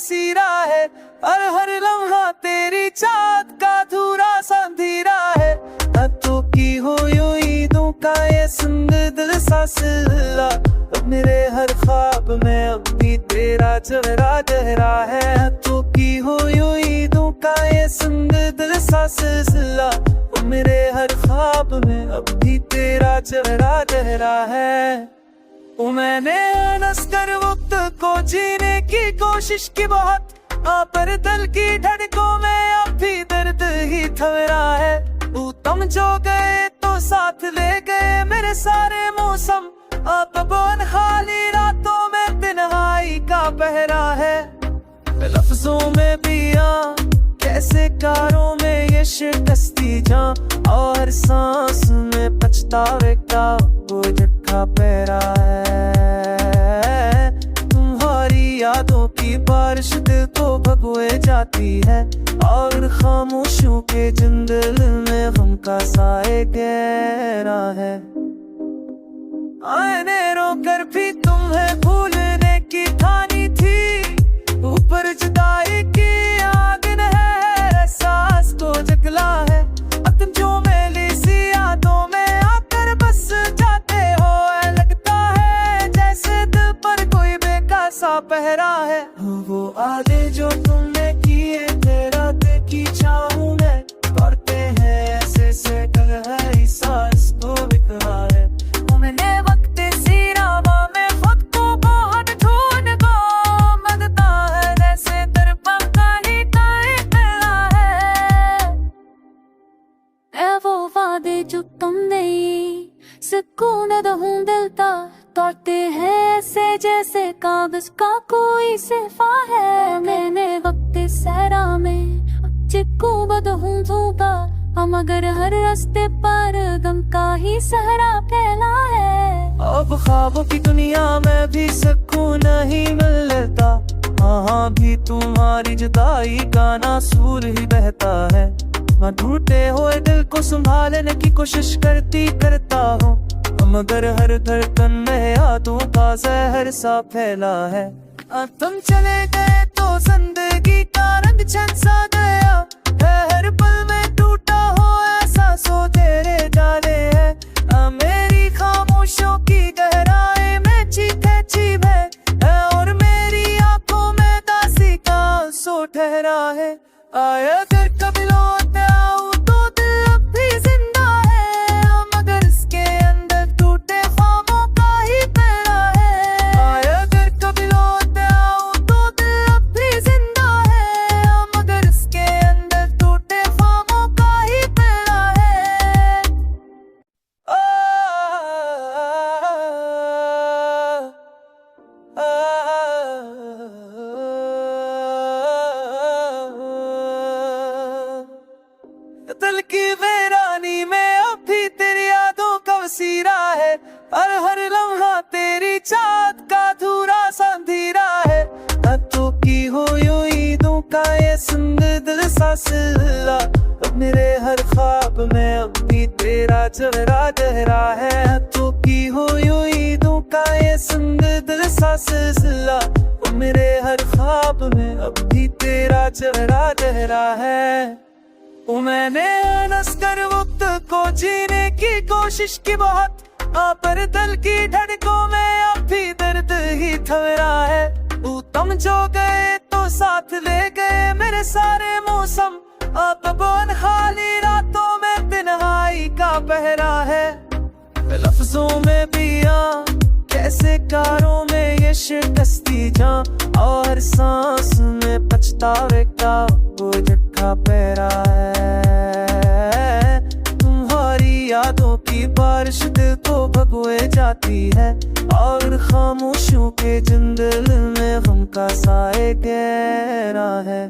बसीरा है, हर लम्हा तेरी चाँद का अधूरा सा अंधेरा है। रातों की हो यूं ईदों का ये संग दिल सा सिलसिला, अब मेरे हर ख्वाब में अब भी तेरा चेहरा गहरा है। रातों की हो यूं ईदों का ये संग दिल सा सिलसिला, अब मेरे हर ख्वाब में अब भी तेरा चेहरा गहरा है। मैंने अनस कर वक्त को जीने की कोशिश की बहुत, पर दिल की धड़कों में अब भी दर्द ही थमरा है। तुम जो गए तो साथ ले गए मेरे सारे मौसम, अब उन खाली रातों में तन्हाई का पहरा है। लफ्जों में पिया कैसे कारों में ये शिकस्ती जां, और सांस में पछतावे का वो झटका पहरा है। तुम्हारी यादों की बारिश दिल को भगोए जाती है, और खामोशियों के जंगल में गम का साए गहरा है। आईने रोकर भी तुम्हें भूलने की ठानी थी, ऊपर जुदाई की आग ने एहसास को जगला है। अब तुम जो मेरी सी यादों में आकर बस जाते हो, लगता है जैसे दिल पर कोई बेकासा पहरा है। वो आदे जो तुमने किए थे रात की छाँव में, करते हैं ऐसे से कल है सांस को बिखरा है। मैंने वक्त सी राहों में खुद को बहुत ढूंढा, लगता है जैसे दर्पण का ही तारे मिला है। वो वादे जो तुमने सुकून दूं दिल का, तोड़ते हैं ऐसे जैसे कागज का कोई सिफा है। मैंने वक्त सहरा में चिक्कू बदहूं धूपा, मगर हर रास्ते पर गम का ही सहरा फैला है। अब ख्वाबों की दुनिया में भी सुकून नहीं मिलता, हाँ भी तुम्हारी जुदाई का नासूर ही बहता है। मैं टूटे हुए दिल को संभालने की कोशिश करता हूँ, मगर हर धड़कन में यादों का जहर सा फैला है। अब तुम चले गए तो जिंदगी का रंग छन सा गया है, हर पल में टूटा हो ऐसा सो तेरे डाले है। मेरी खामोशियों की गहराई में चीखे चीब है, और मेरी आंखों में दासी का आंसू ठहरा है। आया अगर कभी लौट आऊं तो दिल अब भी जिंदा है, मगर इसके अंदर टूटे ख्वाबों का ही पहरा है। आया अगर कभी लौट आऊं तो दिल अब भी जिंदा है, मगर इसके अंदर टूटे ख्वाबों का ही पहरा है। दिल की वीरानी में अब भी तेरी यादों का बसीरा है, हर लम्हा तेरी चाँद का अधूरा सा अंधेरा है। रातों की हो यूं ईदों का ये संग दिल सा सिलसिला, अब मेरे हर ख्वाब में अब भी तेरा चेहरा गहरा है। रातों की हो यूं ईदों का ये संग दिल सा सिलसिला, अब मेरे हर ख्वाब में अब भी तेरा चेहरा गहरा है। मैंने अनस कर वक्त को जीने की कोशिश की बहुत, पर दिल की धड़कों में अब भी दर्द ही थमरा है। तुम जो गए तो साथ ले गए मेरे सारे मौसम, अब उन खाली रातों में तन्हाई का पहरा है। लफ्जों में पिया कैसे कारों में ये शिकस्ती जां, और सांस में पछतावे का वो झटका पहरा है। तुम्हारी यादों की बारिश दिल को भगोए जाती है, और खामोशियों के जंगल में गम का साए गहरा है।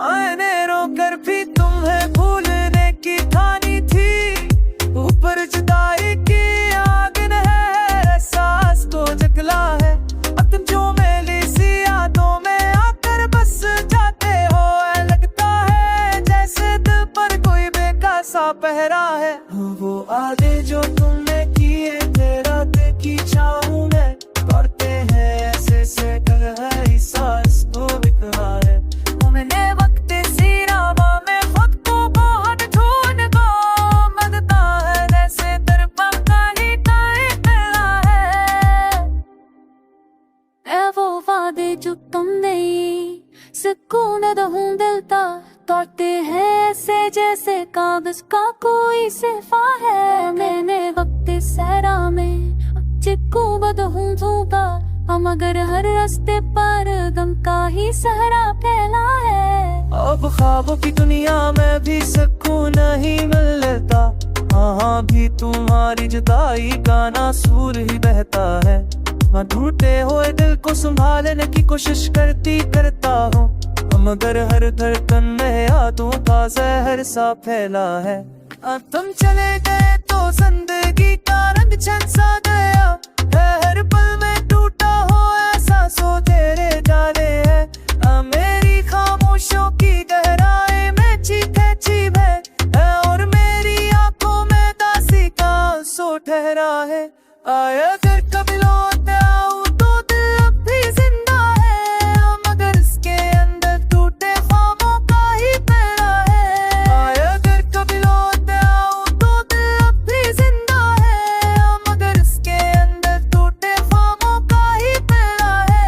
आईने रोकर भी तुम्हें भूलने की ठानी थी, ऊपर जुदाई की आग ने एहसास को जगला है। अब तुम जो मेरी सी यादों में आकर बस जाते हो, लगता है जैसे दिल पर कोई बेकासा पहरा है। वो आदे जो तुमने किए थे रात की छाँव में, करते हैं ऐसे से कल है सांस वादे जो तुमने सुकून दूं दिल तोड़ते हैं ऐसे जैसे कागज का कोई सिफा है। मैंने वक्त सहरा में चिक्कू बदहूं धूपा मगर हर रास्ते पर गम का ही सहरा फैला है। अब ख्वाबों की दुनिया में भी सुकून नहीं मिलता, हाँ भी तुम्हारी जुदाई का नासूर ही बहता है। मैं टूटे हुए दिल को संभालने की कोशिश करता हूँ, मगर हर धड़कन में यादों का जहर सा फैला है। अब तुम चले गए तो जिंदगी का रंग छन सा गया है, हर पल में टूटा हो ऐसा सो तेरे डाले है। मेरी खामोशियों की गहराई में चीखे चीब है और मेरी आंखों में दासी का आंसू ठहरा है। आया अगर कभी लौट आऊं तो दिल अब भी जिंदा है, मगर इसके अंदर टूटे ख्वाबों का ही पहरा है। आया अगर कभी लौट आऊं तो दिल अब भी जिंदा है, मगर इसके अंदर टूटे ख्वाबों का ही पहरा है।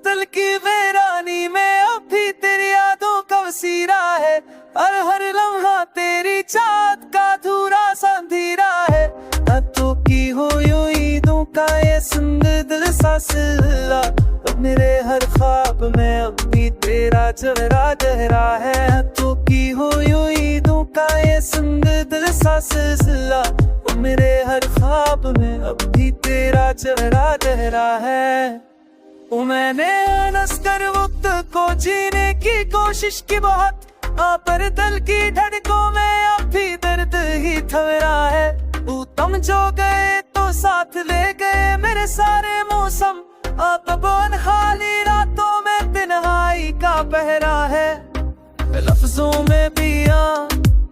दिल की वीरानी में अब भी तेरी यादों का वसीरा है, और हर लम्हा तेरी चाहत का अधूरा सा अंधेरा है। रातों की हुई ईदों का ये संग दिल सा सिलसिला, अब मेरे हर ख्वाब में अब भी तेरा चेहरा गहरा है। रातों की हुई ईदों का ये संग दिल सा सिलसिला, अब मेरे हर ख्वाब में अब भी तेरा चेहरा गहरा है। मैंने अनस कर वक्त को जीने की कोशिश की बहुत, पर दिल की धड़कों में अब भी दर्द ही थमरा है। तुम जो गए तो साथ ले गए मेरे सारे मौसम, अब उन खाली रातों में तन्हाई का पहरा है। लफ्जों में भी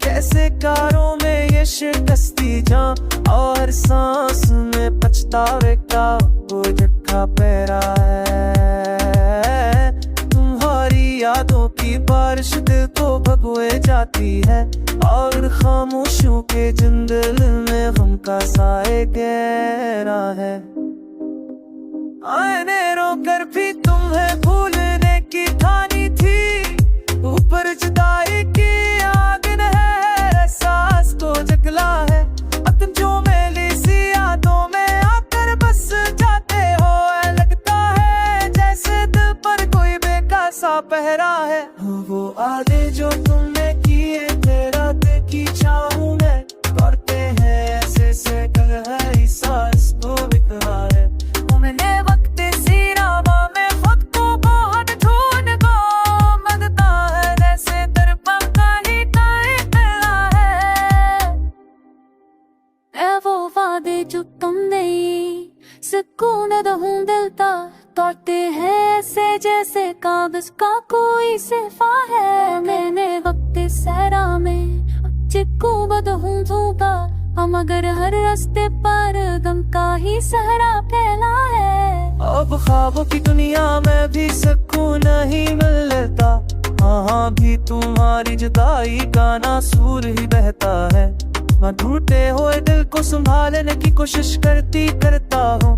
कैसे कारों में ये शिकस्ती जां, और सांस में पछतावे का वो झटका पहरा है। तुम्हारी यादों की बारिश दिल को भगोए जाती है, और खामोशियों के जंगल में गम का साए गहरा है। आईने रोकर भी तुम्हें भूलने की ठानी थी, ऊपर जुदाई की आग ने एहसास को जगला है। अब तुम जो मेरी सी यादों में आकर बस जाते हो, लगता है जैसे दिल पर कोई बेकासा पहरा है। वो आदे जो तुमने किए तेरा देखी चाहूं मैं, करते हैं ऐसे से गहरी सांस को बिखरा है। मैंने वक्त सी राहों में खुद को बहुत ढूंढ को मगता है, जैसे दरपा का ही ताला है। ऐ वो वादे जो तुमने सुकून दूं दिल तोड़ते हैं ऐसे जैसे कागज का कोई सिफा है। मैंने वक्त सहरा में चिक्कू बदहूं धूपा, मगर हर रास्ते पर गम का ही सहरा फैला है। अब ख्वाबों की दुनिया में भी सुकून नहीं मिलता, हाँ भी तुम्हारी जुदाई का नासूर ही बहता है। मैं टूटे हुए दिल को संभालने की कोशिश करता हूँ,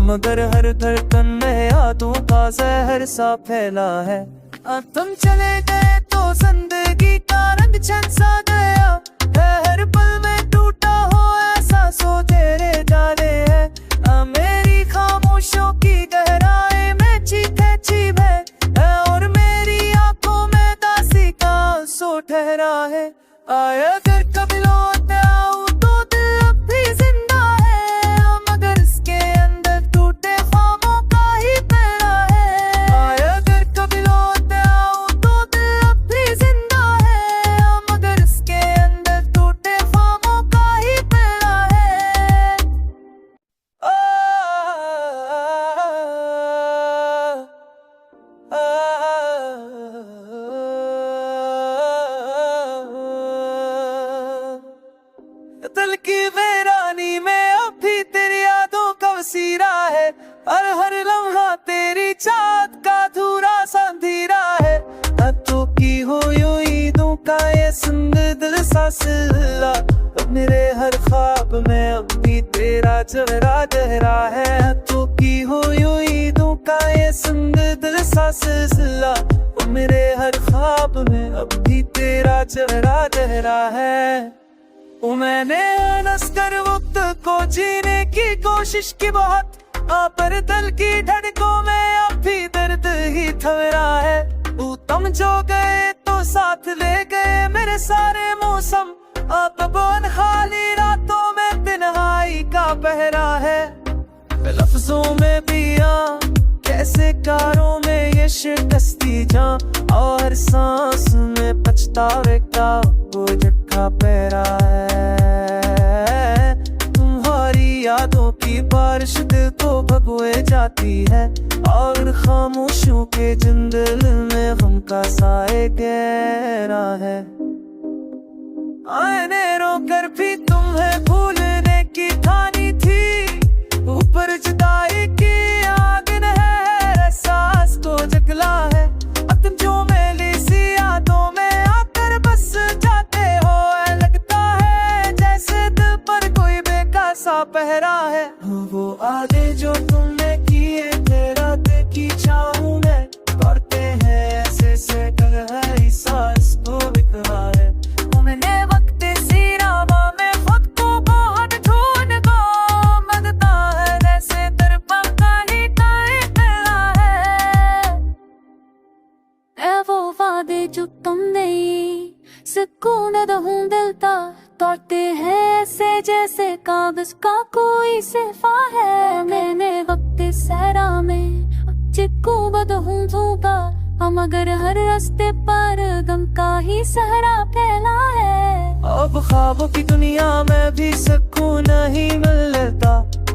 मगर हर धड़कन में यादों का जहर सा फैला है। अब तुम चले गए तो जिंदगी का रंग छन सा गया है, हर पल में टूटा हो ऐसा सो तेरे डाले है। मेरी खामोशियों की गहराई में चीखे चीब है और मेरी आंखों में दासी का आंसू ठहरा है। आया अगर कभी लौट आऊं तो दिल अब भी जिंदा है, मगर इसके अंदर टूटे ख्वाबों का ही पहरा है। आया अगर कभी लौट आऊं तो दिल अब भी जिंदा है, मगर इसके अंदर टूटे ख्वाबों का ही पहरा है। संग दिल सा सिला, मेरे हर ख्वाब में अब भी तेरा चेहरा गहरा है। तो की हो यूं का ये संग दिल सा सिलसिला, मेरे हर ख्वाब में अब भी तेरा चेहरा गहरा है। मैंने अनस कर वक्त को जीने की कोशिश की बहुत, पर दिल की धड़कों में अब भी दर्द ही थमरा है। तुम जो गए तो साथ ले गए मेरे सारे मौसम, अब उन खाली रातों में तन्हाई का पहरा है। लफ्जों में पिया कैसे कारों में ये शिकस्ती जां, और सांस में पछतावे का वो झटका पहरा है। तुम्हारी यादों की बारिश दिल को भगोए जाती है, और खामोशियों के जंगल में गम का साए गहरा है। आईने रोकर भी तुम्हें भूलने की ठानी थी, ऊपर जुदाई की आग ने एहसास को जगला है। अब तुम जो मेरी सी यादों में आकर बस जाते हो, लगता है जैसे दिल पर कोई बेकासा पहरा है। वो आगे जो तुमने किए तेरा देखी चाहूं मैं, करते हैं ऐसे से कल सांस को बिखरा है। मैंने वक्त सी राहों में खुद को बहुत ढूंढ को मगता है, जैसे दरपका ही ताला है। ऐ वो वादे जो तुमने सुकून दूं दिल ता, तोड़ते हैं ऐसे जैसे कागज का कोई सिफा है। मैंने वक्त सहरा में चिक्कू बदहूं धूपा, मगर हर रास्ते पर गम का ही सहरा फैला है। अब ख्वाबों की दुनिया में भी सुकून नहीं मिलता,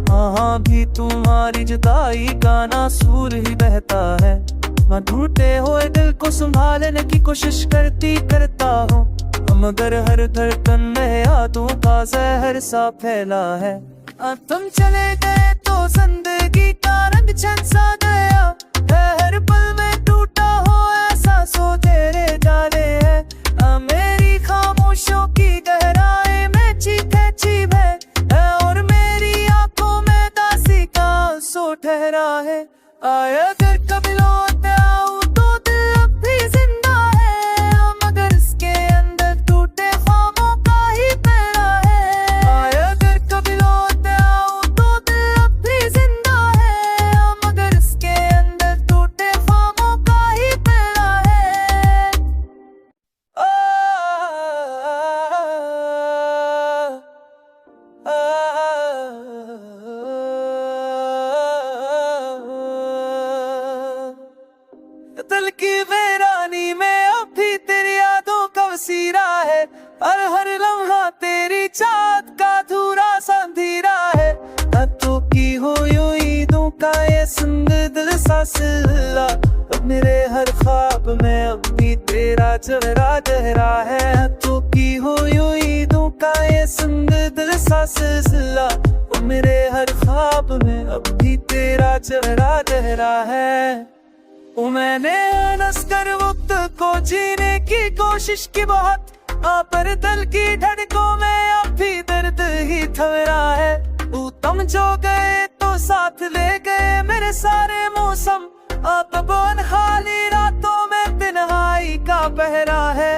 हाँ भी तुम्हारी जुदाई का नासूर ही बहता है। मैं टूटे हुए दिल को संभालने की कोशिश करता हूँ, मगर हर धड़कन में यादों का जहर सा फैला है। तुम चले गए तो जिंदगी का रंग छन सा गया है, हर पल में टूटा हो ऐसा सो तेरे डाले है। मेरी खामोशियों की गहराई में चीखे चीब है, और मेरी आंखों में दासी का सो ठहरा है। अगर कभी लौट आऊं तो दिल अब भी जिंदा है, मगर इसके अंदर टूटे ख्वाबों का ही पहरा है। अगर कभी लौट आऊं तो दिल अब भी जिंदा है, मगर इसके अंदर टूटे ख्वाबों का ही पहरा है। दिल की वीरानी में अब भी तेरी यादों का वसीरा है, और हर लम्हा तेरी चाहत का अधूरा सा अंधेरा है। तो की हो यूं का ये संग दिल सा सिला, मेरे हर ख्वाब में अब भी तेरा चेहरा गहरा है। तो की हो यूं का ये संग दिल सा सिलसिला, मेरे हर ख्वाब में अब भी तेरा चेहरा गहरा है। मैंने अनस कर वक्त को जीने की कोशिश की बहुत, पर दिल की धड़कों में अब भी दर्द ही थमरा है। तुम जो गए तो साथ ले गए मेरे सारे मौसम, अब उन खाली रातों में तन्हाई का पहरा है।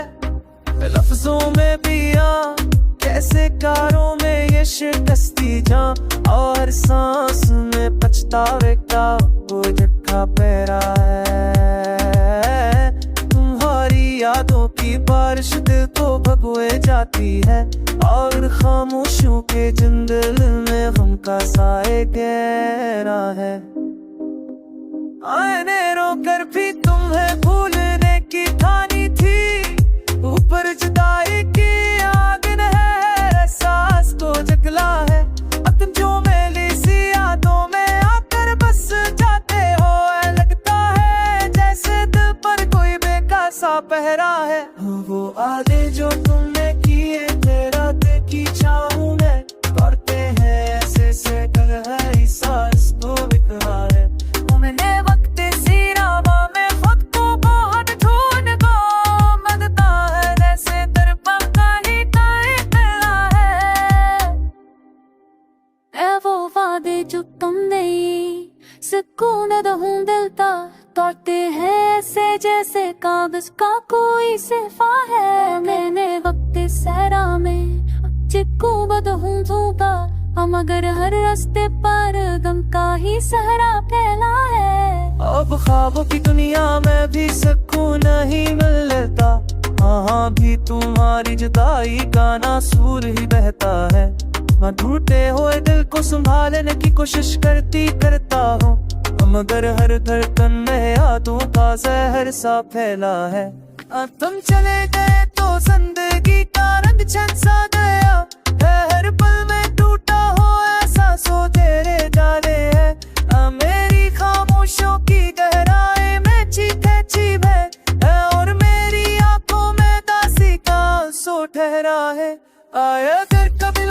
लफ्जों में पिया कैसे कारों में ये शिकस्ती जां, और सांस में पछतावे का वो झटका पहरा है। तुम्हारी यादों की बारिश दिल को भगोए जाती है, और खामोशियों के जंगल में गम का साए गहरा है। आईने रोकर भी तुम्हें भूलने की ठानी थी, ऊपर जुदाई की आग ने एहसास को जगला है। अब तुम जो मेरी सी यादों में आकर बस जाते हो, लगता है जैसे दिल पर कोई बेकासा पहरा है। वो आगे जो तुमने किए तेरा देखी चाहूं मैं, करते हैं ऐसे से कल सांस को बिखरा है। मैंने वक्त सी राहों में खुद को बहुत ढूंढ को मगता है, जैसे दरपका कागज का कोई सिफा है। मैंने वक्त सहरा में चिक्कू बदहूं धूपा, हम मगर हर रास्ते पर गम का ही सहरा फैला है। अब ख्वाबों की दुनिया में भी सुकून नहीं मिलता, हाँ भी तुम्हारी जुदाई का नासूर ही बहता है। मैं टूटे हुए दिल को संभालने की कोशिश करता हूँ, मगर हर धड़कन में यादों का जहर सा फैला है। तुम चले गए तो जिंदगी का रंग छन सा गया है, हर पल में टूटा हो ऐसा सो तेरे डाले है। मेरी खामोशियों की गहराई में चीखे चीब है, और मेरी आंखों में दासी का आंसू ठहरा है। आया अगर कभी